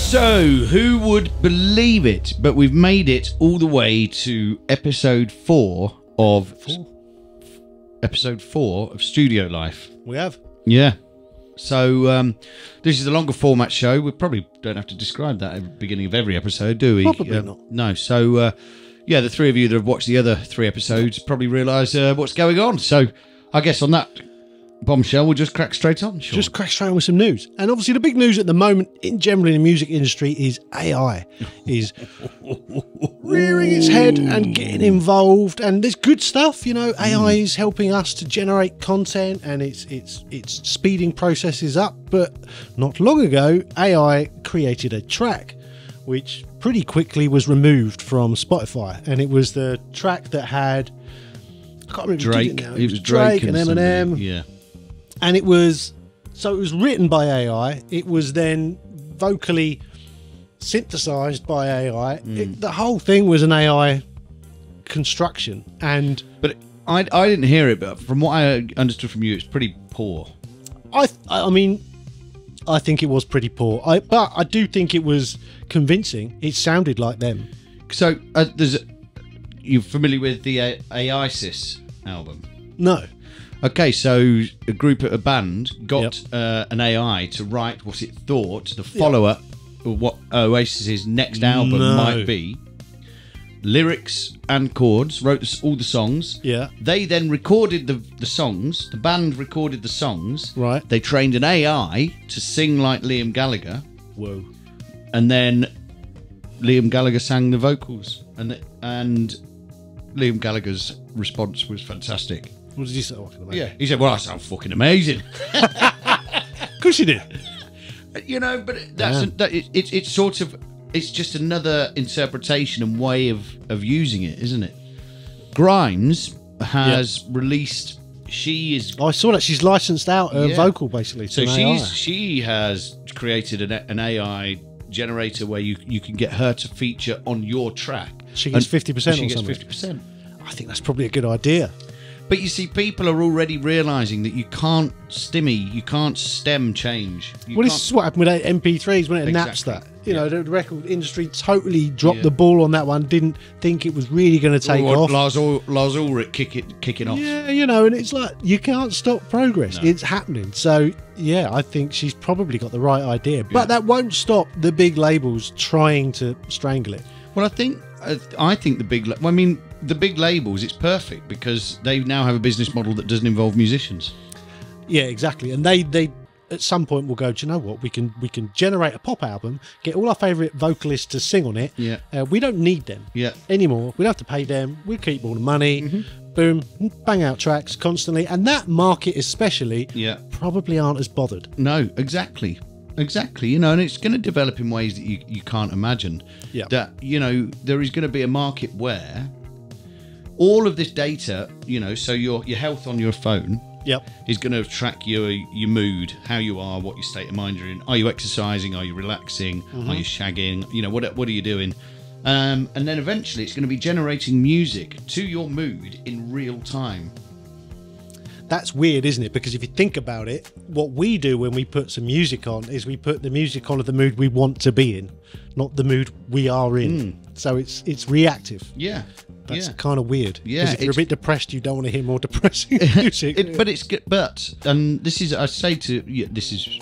So, who would believe it? But we've made it all the way to episode 4 of Studio Life. We have. Yeah. So, this is a longer format show. We probably don't have to describe that at the beginning of every episode, do we? Probably not. No. So, yeah, the three of you that have watched the other 3 episodes probably realise what's going on. So, I guess on that bombshell, we'll just crack straight on. Sean. Just crack straight on with some news. And obviously the big news at the moment, in general in the music industry, is AI is rearing its head and getting involved. And there's good stuff, you know. AI is helping us to generate content and it's speeding processes up. But not long ago, AI created a track which pretty quickly was removed from Spotify, and it was the track that had, I can't remember Drake. It was Drake and Eminem. Yeah. And it was written by AI. It was then vocally synthesized by AI. The whole thing was an AI construction. But I didn't hear it, but from what I understood from you, it's pretty poor. I mean, I think it was pretty poor. But I do think it was convincing. It sounded like them. So, you're familiar with the AISIS album? No. Okay, so a band got an AI to write what it thought the follow-up of what Oasis's next album might be. Lyrics and chords, wrote all the songs. Yeah. They then recorded the songs. The band recorded the songs. Right. They trained an AI to sing like Liam Gallagher. Whoa. And then Liam Gallagher sang the vocals. And Liam Gallagher's response was fantastic. What did you say? Yeah, he said, "Well, I sound fucking amazing." Of course you did. You know, but it's sort of, it's just another interpretation and way of using it, isn't it? Grimes has released. I saw that she's licensed out her vocal basically. So AI. she has created an AI generator where you can get her to feature on your track. She gets 50%. She gets 50%. I think that's probably a good idea. But you see, people are already realising that you can't stem change. This is what happened with MP3s when it naps that. You know, the record industry totally dropped the ball on that one, didn't think it was really going to take off. Lars Ulrich kicking off. Yeah, you know, and it's like, you can't stop progress. No. It's happening. So, yeah, I think she's probably got the right idea. But that won't stop the big labels trying to strangle it. Well, I think the big labels, it's perfect because they now have a business model that doesn't involve musicians. Yeah, exactly. And they at some point will go, do you know what? We can generate a pop album, get all our favourite vocalists to sing on it. Yeah. We don't need them anymore. We don't have to pay them. We'll keep all the money. Boom, bang out tracks constantly. And that market especially probably aren't as bothered. No, exactly. Exactly, you know, and it's going to develop in ways that you can't imagine. Yeah. That, you know, there is going to be a market where all of this data, you know, so your health on your phone is going to track your mood, how you are, what your state of mind you're in. Are you exercising? Are you relaxing? Are you shagging? You know, what are you doing? And then eventually it's going to be generating music to your mood in real time. That's weird, isn't it? Because if you think about it, what we do when we put some music on is we put the music on of the mood we want to be in, not the mood we are in. So it's reactive. Yeah. That's kind of weird. Yeah. Because if you're a bit depressed, you don't want to hear more depressing music. But and this is, I say to you,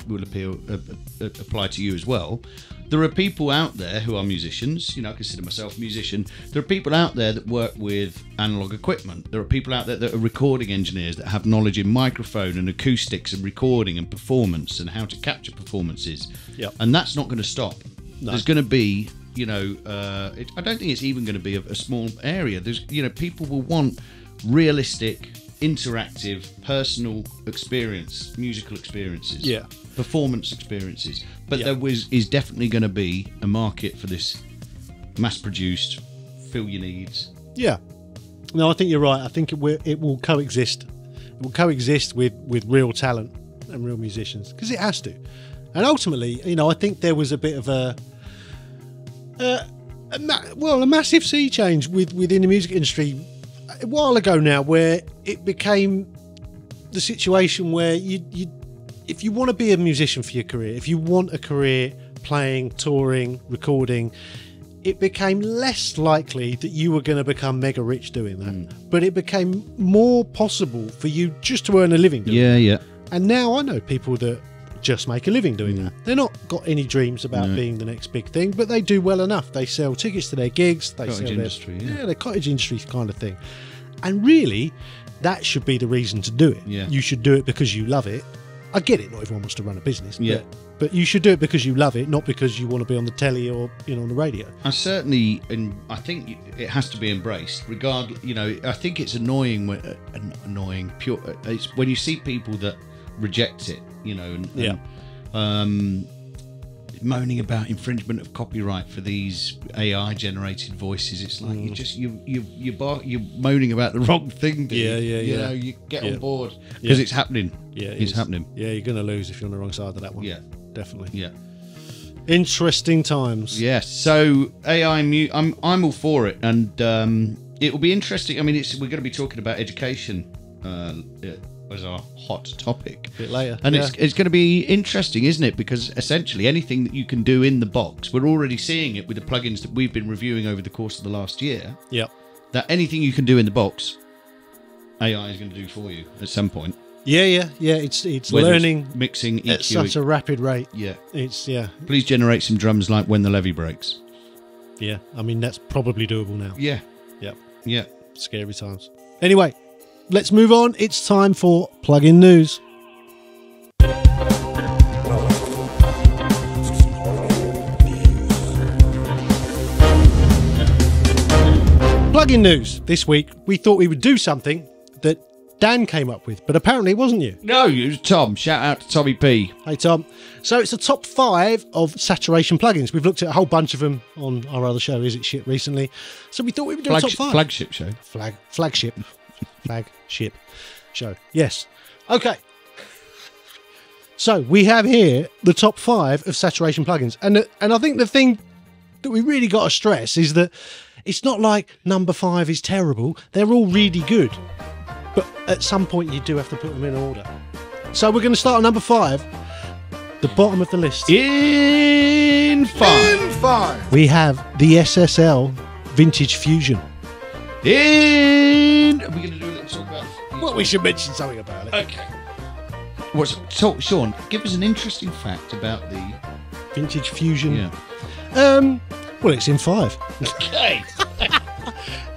will apply to you as well. There are people out there who are musicians. You know, I consider myself a musician. There are people out there that work with analog equipment. There are people out there that are recording engineers that have knowledge in microphone and acoustics and recording and performance and how to capture performances. And that's not going to stop. No. There's going to be, you know, I don't think it's even going to be a small area. There's, you know, people will want realistic, interactive, personal experience, musical experiences. Yeah. Performance experiences. But there is definitely going to be a market for this mass-produced, fill your needs. Yeah. No, I think you're right. I think it will coexist. It will coexist with real talent and real musicians, because it has to. And ultimately, you know, I think there was a bit of a massive sea change within the music industry a while ago now, where it became the situation where if you want to be a musician for your career, if you want a career playing, touring, recording, it became less likely that you were going to become mega rich doing that. But it became more possible for you just to earn a living doing that. Yeah. And now I know people that just make a living doing that. They're not got any dreams about being the next big thing, but they do well enough. They sell tickets to their gigs. They Cottage sell industry, their cottage industry kind of thing. And really, that should be the reason to do it. Yeah. You should do it because you love it. I get it. Not everyone wants to run a business. Yeah. But you should do it because you love it, not because you want to be on the telly or on the radio. I certainly, and I think it has to be embraced. Regardless, I think it's annoying It's when you see people that reject it, moaning about infringement of copyright for these AI generated voices. It's like you're moaning about the wrong thing, dude. Yeah. You get on board because it's happening. Yeah, it's happening. Yeah, you're going to lose if you're on the wrong side of that one. Yeah, definitely. Yeah. Interesting times. Yes. So AI, I'm all for it, and it will be interesting. I mean, we're going to be talking about education as our hot topic A bit later, and it's going to be interesting, isn't it? Because essentially, anything that you can do in the box, we're already seeing it with the plugins that we've been reviewing over the course of the last year. Yep. That anything you can do in the box, AI is going to do for you at some point. Yeah. It's Whether learning it's mixing, EQ, at such a rapid rate. Yeah. Please generate some drums like When the Levee Breaks. Yeah. I mean, that's probably doable now. Yeah. Yep. Yeah. Scary times. Anyway, let's move on. It's time for plugin news. Plugin news. This week, we thought we would do something that Dan came up with, but apparently it wasn't you. No, it was Tom. Shout out to Tommy P. Hey, Tom. So it's the top 5 of saturation plugins. We've looked at a whole bunch of them on our other show, Is It Shit, recently. So we thought we would do a top 5. Flagship show. Flagship show. Yes. Okay. So we have here the top 5 of saturation plugins. And I think the thing that we really got to stress is that it's not like number 5 is terrible. They're all really good. But at some point you do have to put them in order. So we're going to start at number 5, the bottom of the list. In 5. We have the SSL Vintage Fusion. Are we going to do a little talk about it? Well, we should mention something about it. Okay. Sean, give us an interesting fact about the Vintage Fusion. Yeah. Well, it's in 5. Okay.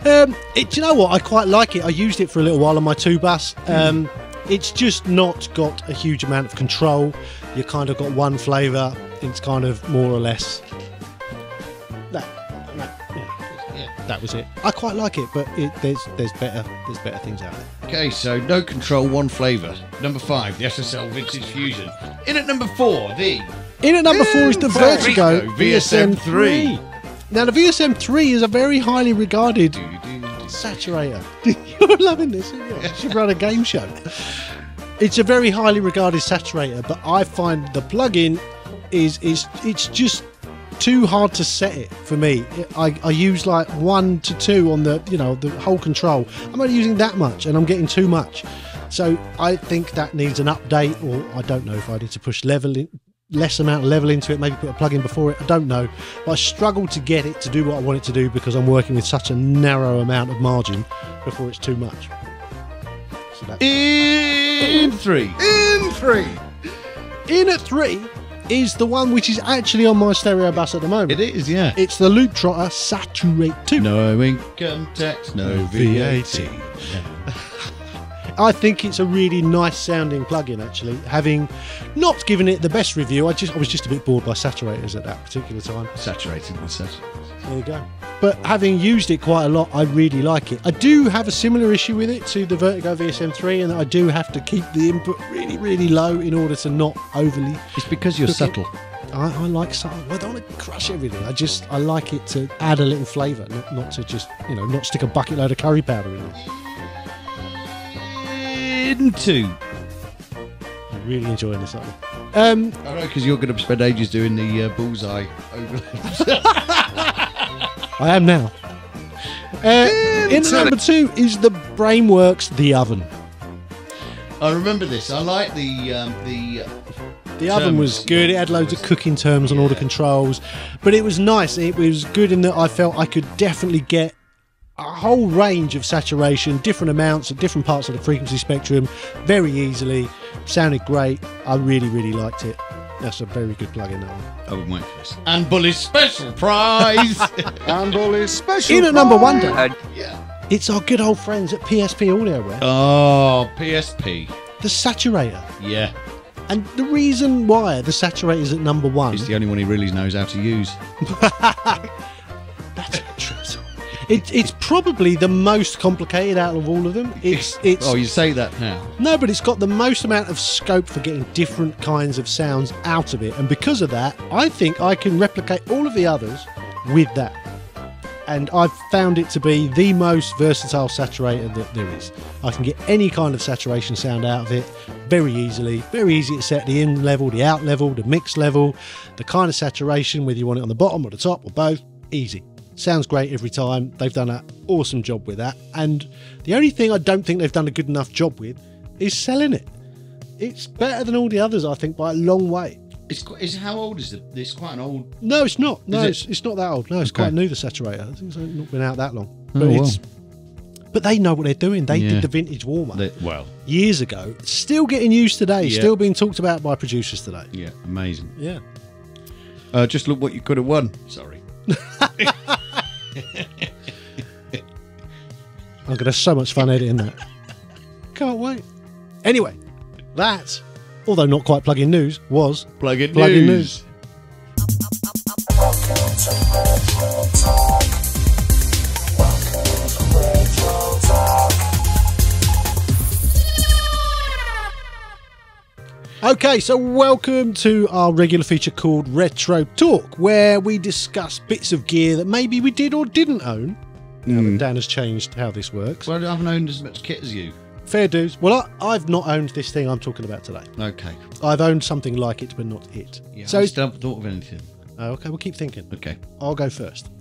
Do you know what? I quite like it. I used it for a little while on my 2-bus. It's just not got a huge amount of control. You kind of got one flavour. It's kind of more or less that was it. I quite like it, but there's better things out there. Okay, so no control, one flavour. Number 5, the SSL Vintage Fusion. In at number 4, In at number 4 is the Vertigo VSM3. Now, the VSM3 is a very highly regarded saturator. You're loving this, aren't you? You should run a game show. It's a very highly regarded saturator, but I find the plugin it's just too hard to set it for me. I use like 1 to 2 on the whole control. I'm only using that much, and I'm getting too much. So I think that needs an update, or I don't know if I need to push less amount of level into it, maybe put a plug-in before it, I don't know, but I struggle to get it to do what I want it to do because I'm working with such a narrow amount of margin before it's too much. So in 3. In at 3 is the one which is actually on my stereo bus at the moment. It is, yeah. It's the Loop Trotter Saturate 2. No income tax, no VAT. Yeah. I think it's a really nice sounding plugin, actually. Having not given it the best review, I was just a bit bored by saturators at that particular time. Saturated and saturated. There you go. But having used it quite a lot, I really like it. I do have a similar issue with it to the Vertigo VSM3, and I do have to keep the input really, really low in order to not overly... It's because you're subtle. I like subtle. I don't want to crush everything. I like it to add a little flavour, not to just, not stick a bucket load of curry powder in it. In 2. I'm really enjoying this, aren't I know, because you're going to spend ages doing the bullseye overlays. I am now. In number 2 is the Brainworks The Oven. I remember this. I like the The oven was good. It had loads of cooking terms on all the controls, but it was nice. It was good in that I felt I could definitely get a whole range of saturation, different amounts at different parts of the frequency spectrum, very easily. Sounded great. I really, really liked it. That's a very good plug-in, that one. I would wait for this. And Bully's special prize. And Bully's special. In at number one, Dan, Yeah. it's our good old friends at PSP Audioware, Oh, PSP. the Saturator. Yeah. And the reason why the Saturator is at number one... He's the only one he really knows how to use. That's interesting. It's probably the most complicated out of all of them. It's Oh, you say that now. no, but it's got the most amount of scope for getting different kinds of sounds out of it, and because of that, I think I can replicate all of the others with that. And I've found it to be the most versatile saturator that there is. I can get any kind of saturation sound out of it very easily. Very easy to set the in level, the out level, the mix level, the kind of saturation, whether you want it on the bottom or the top or both. Easy. Sounds great every time. They've done an awesome job with that. And the only thing I don't think they've done a good enough job with is selling it. It's better than all the others, I think, by a long way. How old is it? It's quite an old. No, it's not. No, Is it's not that old. No, it's Okay. quite new, the Saturator. I think it's not been out that long. Oh, But, well. but they know what they're doing. They Yeah. did the vintage warmer Well, years ago. Still getting used today. Yeah. Still being talked about by producers today. yeah, amazing. Yeah. Just look what you could have won. Sorry. I'm going to have so much fun editing that. Can't wait. Anyway, that, although not quite plug-in news, was Plug-in Plug-in news. Okay, so welcome to our regular feature called Retro Talk, where we discuss bits of gear that maybe we did or didn't own. Now that Dan has changed how this works. Well, I haven't owned as much kit as you. Fair dues. Well, I've not owned this thing I'm talking about today. Okay. I've owned something like it, but not it. Yeah, So I it's, still haven't thought of anything. okay, we'll keep thinking. Okay. I'll go first.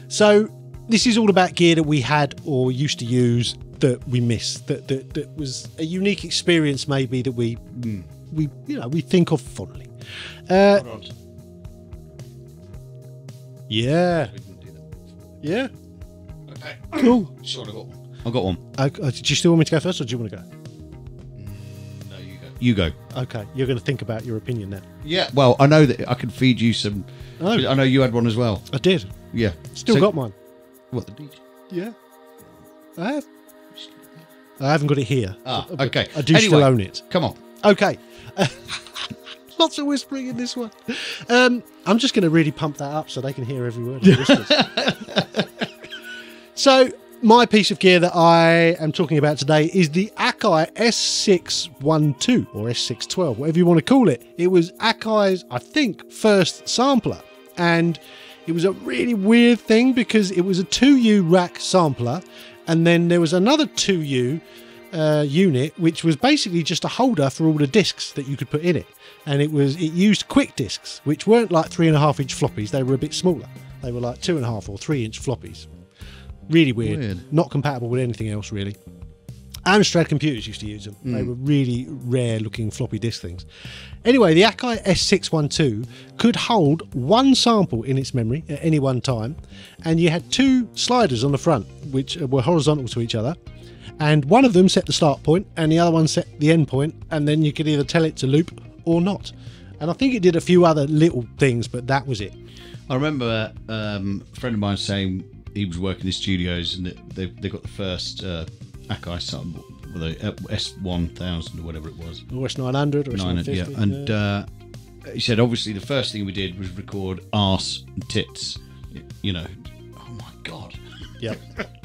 So this is all about gear that we had or used to use that we missed. That was a unique experience, maybe that we think of fondly. Hold on. Yeah. We didn't do that. Yeah. Okay. Cool. Sure, I got one. I got one. Do you still want me to go first, or do you want to go? No, you go. You go. Okay, you're going to think about your opinion now. Yeah. Well, I know that I can feed you some. Oh. I know you had one as well. I did. Yeah. Still So- got mine. What the DJ? Yeah. I have. I haven't got it here. Ah, but okay. I do Anyway. still own it. Come on. Okay. Lots of whispering in this one. I'm just going to really pump that up so they can hear every word. Of whispers. So, my piece of gear that I am talking about today is the Akai S612 or S612, whatever you want to call it. It was Akai's, I think, first sampler. And it was a really weird thing because it was a 2U rack sampler. And then there was another 2U unit, which was basically just a holder for all the discs that you could put in it. And it used quick discs, which weren't like 3.5-inch floppies. They were a bit smaller. They were like 2.5 or 3-inch floppies. Really weird. Not compatible with anything else, really. Amstrad computers used to use them. They were really rare looking floppy disk things. Anyway, the Akai S612 could hold one sample in its memory at any one time, and you had two sliders on the front which were horizontal to each other, and one of them set the start point and the other one set the end point, and then you could either tell it to loop or not. And I think it did a few other little things, but that was it. I remember a friend of mine saying he was working in studios and they got the first Akai sample, the S1000 or whatever it was. Or S900 or S950. Yeah. And he said obviously the first thing we did was record arse and tits. You know, oh my god. Yep.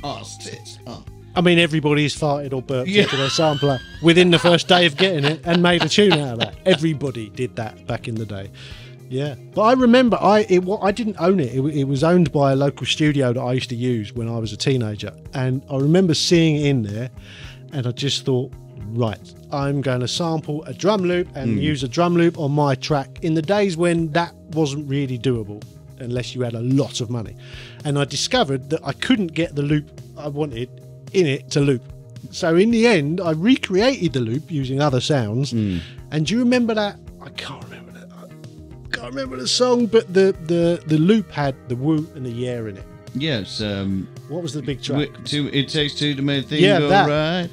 Arse, tits. Oh. I mean, everybody's farted or burped Yeah. into their sampler within the first day of getting it and made a tune out of that. Everybody did that back in the day. Yeah, but I remember I didn't own it. It was owned by a local studio that I used to use when I was a teenager, and I remember seeing it in there, and I just thought, right, I'm going to sample a drum loop and use a drum loop on my track in the days when that wasn't really doable unless you had a lot of money. And I discovered that I couldn't get the loop I wanted in it to loop. So in the end, I recreated the loop using other sounds. And do you remember that? I can't remember that. I can't remember the song, but the loop had the woo and the yeah in it. Yes. What was the big track? It takes two to make things Yeah, go that. right.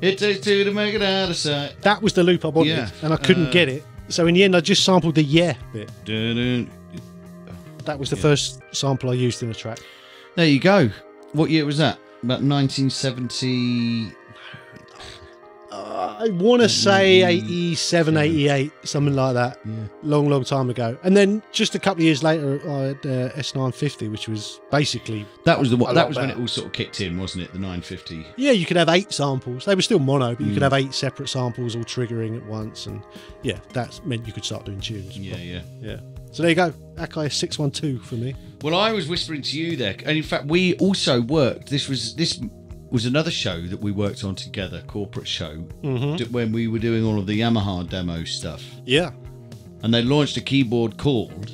It takes two to make it out of sight. That was the loop I wanted, Yeah. and I couldn't get it. So in the end, I just sampled the yeah bit. Dun-dun. That was the first sample I used in a track. There you go. What year was that? About 1970. I want to say 87, 88, something like that. Yeah. Long time ago. And then just a couple of years later, I had S950, which was basically That was the a one. lot That was when better. it all sort of kicked in, wasn't it? The 950. Yeah, you could have 8 samples. They were still mono, but you could have 8 separate samples all triggering at once. And yeah, that meant you could start doing tunes. Yeah. Yeah. So there you go. Akai 612 for me. Well, I was whispering to you there, and in fact, we also worked. This was another show that we worked on together, corporate show, when we were doing all of the Yamaha demo stuff. Yeah. And they launched a keyboard called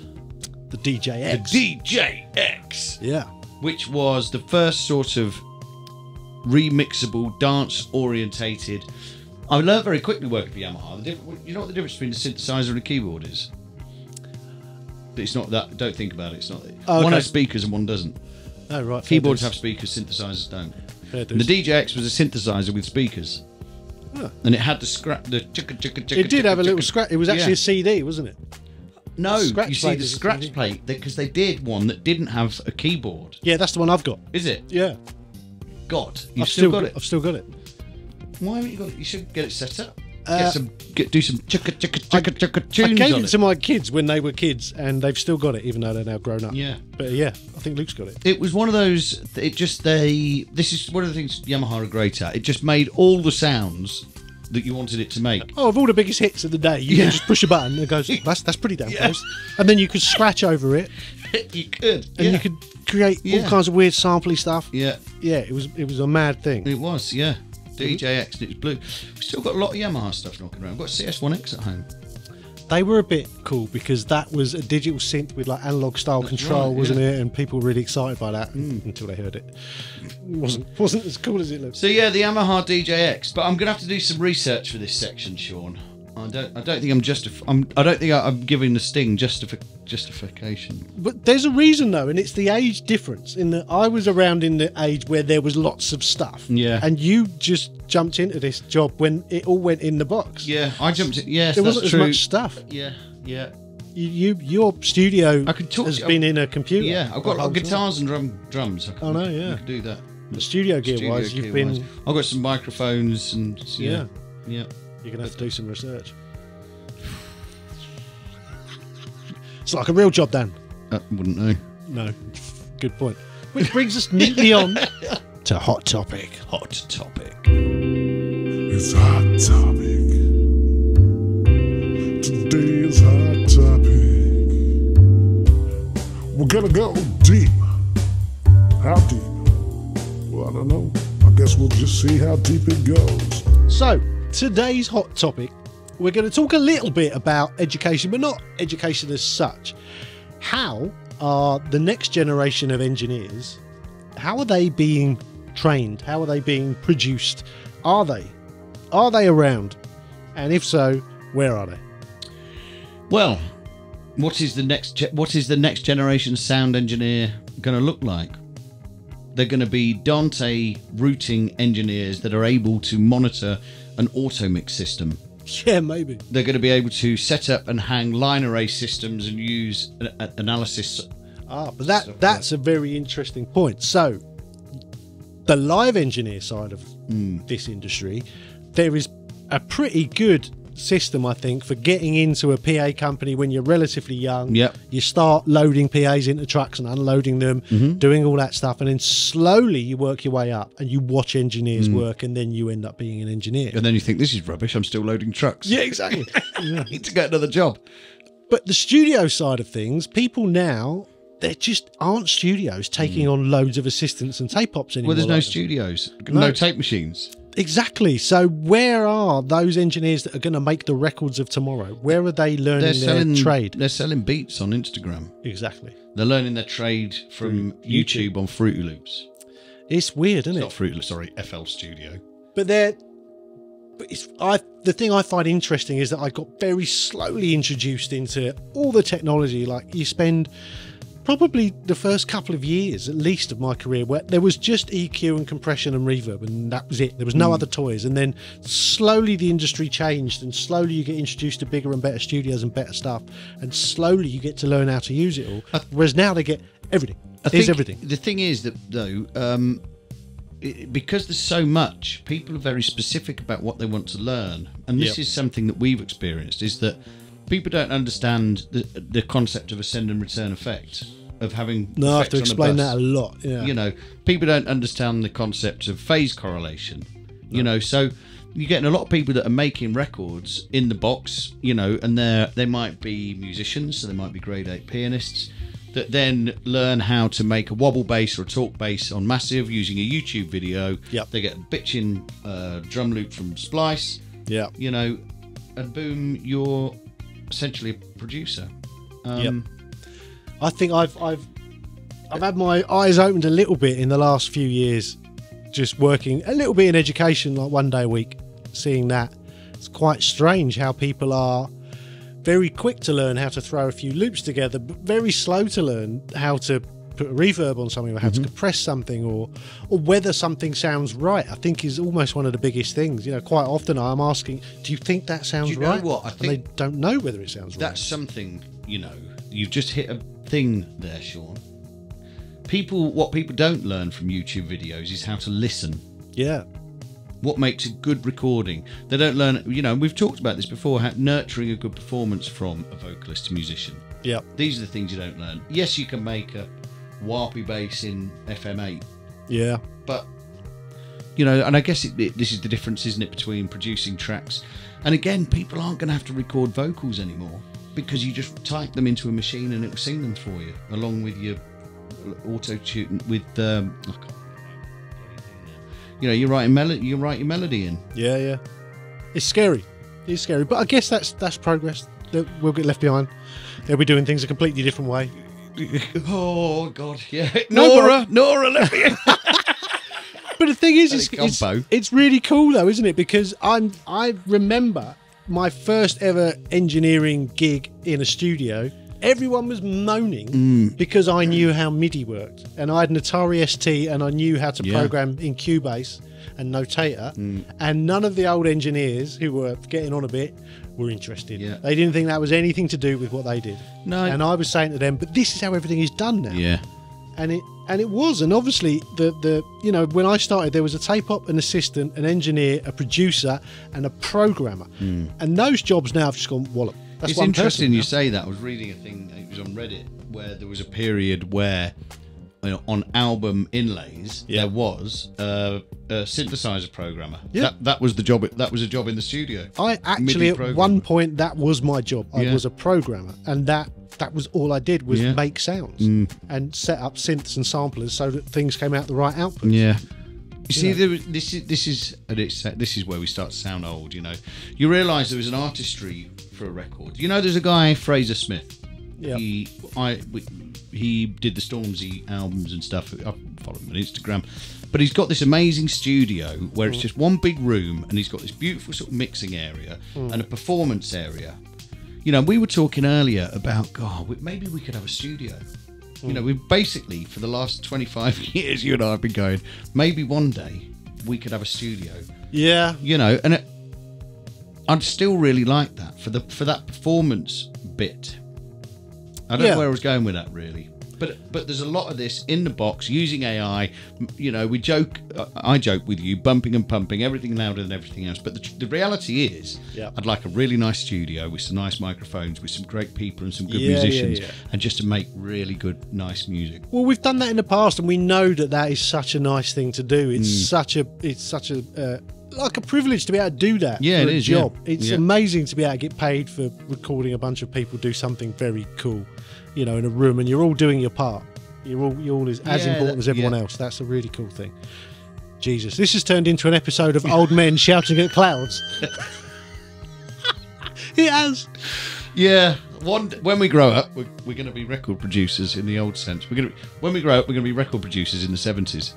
The DJX. the DJX, Yeah. which was the first sort of remixable, dance-orientated. I learned very quickly working for Yamaha. You know what the difference between a synthesizer and a keyboard is? It's not that. Don't think about it. It's not. Oh, One okay. has speakers and one doesn't. Oh, right. Keyboards fair have speakers, synthesizers don't. Fair And the dues. DJX was a synthesizer with speakers, and it had the scratch. The chicka chicka chicka. It did have a chicka, little chicka. scratch. It was actually Yeah. a CD, wasn't it? No, scratch you see plate the is a scratch CD. plate because they did one that didn't have a keyboard. Yeah, that's the one I've got. Is it? Yeah. God, you've still got it. I've still got it. Why haven't you got it? You should get it set up. Uh, Do some chicka chicka chicka chicka I tunes gave on it it. to my kids when they were kids, and they've still got it, even though they're now grown up. Yeah. But yeah, I think Luke's got it. It was one of those. This is one of the things Yamaha are great at. It just made all the sounds that you wanted it to make. Oh, of all the biggest hits of the day, you Yeah. can just push a button and it goes, that's pretty damn close. And then you could scratch over it, You could, and you could create all Yeah. kinds of weird sampley stuff. Yeah, Yeah, it was a mad thing. it was. Yeah, DJX and it was blue. We've still got a lot of Yamaha stuff knocking around. We've got CS1X at home. They were a bit cool because that was a digital synth with like analog style control, right, wasn't yeah. it? And people were really excited by that until they heard it. It wasn't as cool as it looked. So yeah, the Yamaha DJX. But I'm gonna have to do some research for this section, Sean. I don't think I don't think I'm giving the Sting justification. But there's a reason though, and it's the age difference. In that I was around in the age where there was lots of stuff. Yeah. And you just jumped into this job when it all went in the box. Yeah, I jumped in. Yes, There that's wasn't true. as much stuff. Yeah. Your studio I could talk has to- been in a computer. Yeah, I've got the whole time. guitars and drums. I Oh, no, yeah. I could do that. The studio gear Studio wise, you've gear been. wise. I've got some microphones and Yeah. yeah. You're gonna have to do some research. It's like a real job, Dan. I wouldn't know. No, good point. Which brings us neatly on to Hot Topic. Hot topic. It's Hot Topic. Today's Hot Topic. We're gonna go deep. How deep? Well, I don't know. I guess we'll just see how deep it goes. So, today's Hot Topic, we're going to talk a little bit about education, but not education as such. How are the next generation of engineers, how are they being trained? How are they being produced? Are they around? And if so, where are they? Well, what is the next generation sound engineer going to look like? They're going to be Dante routing engineers that are able to monitor an auto mix system. Yeah, maybe. They're going to be able to set up and hang line array systems and use analysis. But that's a very interesting point. So, the live engineer side of this industry, there is a pretty good system, I think, for getting into a PA company when you're relatively young. Yep. You start loading PAs into trucks and unloading them, doing all that stuff, and then slowly you work your way up and you watch engineers work, and then you end up being an engineer. And then you think, this is rubbish, I'm still loading trucks. Yeah, exactly. I need to get another job. But the studio side of things, people now, there just aren't studios taking on loads of assistants and tape ops anymore. Well, there's no like studios, No. no tape machines. Exactly. So where are those engineers that are going to make the records of tomorrow? Where are they learning their trade? They're selling beats on Instagram. Exactly. They're learning their trade from YouTube on Fruity Loops. It's weird, isn't It's it? not Fruity Loops, sorry, FL Studio. But they're. The thing I find interesting is that I got very slowly introduced into all the technology. Like, you spend probably the first couple of years, at least, of my career where there was just EQ and compression and reverb, and that was it. There was no other toys. And then slowly the industry changed, and slowly you get introduced to bigger and better studios and better stuff, and slowly you get to learn how to use it all. Whereas now they get everything. There's everything. The thing is that, though, because there's so much, people are very specific about what they want to learn, and this is something that we've experienced, is that people don't understand the concept of a send and return effect, of having I have to effects on explain a bus. that a lot. Yeah. You know, people don't understand the concept of phase correlation. You know, so you're getting a lot of people that are making records in the box, you know, and they might be musicians, so they might be grade 8 pianists, that then learn how to make a wobble bass or a talk bass on Massive using a YouTube video. Yep. They get a bitchin' drum loop from Splice. Yeah. You know, and boom, you're essentially a producer. I think I've had my eyes opened a little bit in the last few years, just working a little bit in education, like 1 day a week, seeing that. It's quite strange how people are very quick to learn how to throw a few loops together, but very slow to learn how to put a reverb on something, or how to compress something, or whether something sounds right. I think is almost one of the biggest things. You know, quite often I'm asking, do you think that sounds Do you know right? what? I And think they don't know whether it sounds right. that's something, you know, you've just hit a thing there, Sean. What people don't learn from YouTube videos is how to listen. Yeah. What makes a good recording. They don't learn, you know, we've talked about this before, how nurturing a good performance from a vocalist to musician. Yeah. These are the things you don't learn. Yes, you can make a warpy bass in FM8, Yeah. but, you know, and I guess this is the difference, isn't it, between producing tracks. And again, people aren't going to have to record vocals anymore, because you just type them into a machine and it will sing them for you, along with your auto-tune, with, I can't, you know, you write your melody in. Yeah, yeah. It's scary. It's scary. But I guess that's progress. We'll get left behind. They'll be doing things a completely different way. Oh God, yeah. No, Nora left me in. But the thing is, it's really cool though, isn't it? Because I remember my first ever engineering gig in a studio. Everyone was moaning because I knew how MIDI worked, and I had an Atari ST, and I knew how to program in Cubase and Notator, and none of the old engineers who were getting on a bit were interested. Yeah. They didn't think that was anything to do with what they did. No. And I was saying to them, but this is how everything is done now. Yeah. And it was, and obviously the you know, when I started there was a tape op, an assistant, an engineer, a producer, and a programmer, and those jobs now have just gone wallop. That's It's one interesting person you now. say that. I was reading a thing, it was on Reddit, where there was a period where, you know, on album inlays there was a synthesizer programmer. Yeah. That was the job. That was a job in the studio. I actually MIDI at programmer. one point that was my job. I Yeah. was a programmer, and that was all I did was Yeah. make sounds and set up synths and samplers so that things came out the right output. Yeah. You see, this is where we start to sound old. You know, you realise there was an artistry for a record. You know, there's a guy, Fraser Smith. Yeah. He did the Stormzy albums and stuff. I follow him on Instagram, but he's got this amazing studio where it's just one big room, and he's got this beautiful sort of mixing area and a performance area. You know, we were talking earlier about, God, maybe we could have a studio. You know, we've basically, for the last 25 years, you and I have been going, maybe one day we could have a studio. Yeah. You know, and I'd still really like that for that performance bit. I don't know where I was going with that, really. But there's a lot of this in the box using AI. You know, I joke with you, bumping and pumping, everything louder than everything else. But the reality is, I'd like a really nice studio with some nice microphones, with some great people and some good musicians, and just to make really good, nice music. Well, we've done that in the past, and we know that is such a nice thing to do. It's such a like a privilege to be able to do that. Yeah, for it a is. job. Yeah. It's amazing to be able to get paid for recording a bunch of people do something very cool, you know, in a room, and you're all doing your part. You're all as important as everyone else. That's a really cool thing. Jesus, this has turned into an episode of old men shouting at clouds. It has. Yeah. When we grow up, we're going to be record producers in the old sense. When we grow up, we're going to be record producers in the 70s.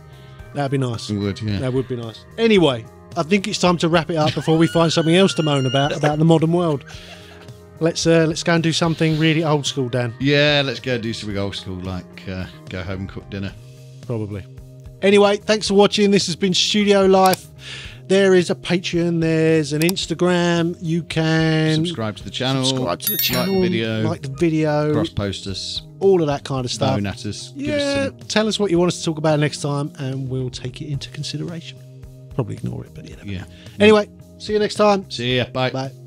That'd be nice. We would, yeah. That would be nice. Anyway, I think it's time to wrap it up before we find something else to moan about the modern world. Let's go and do something really old school, Dan. Yeah, let's go do something old school, like go home and cook dinner. Probably. Anyway, thanks for watching. This has been Studio Life. There is a Patreon, there's an Instagram. You can subscribe to the channel, like the video, cross post us, all of that kind of stuff. phone at us. Yeah, tell us what you want us to talk about next time, and we'll take it into consideration. Probably ignore it, but you know. Yeah. Anyway, see you next time. See ya. Bye. Bye.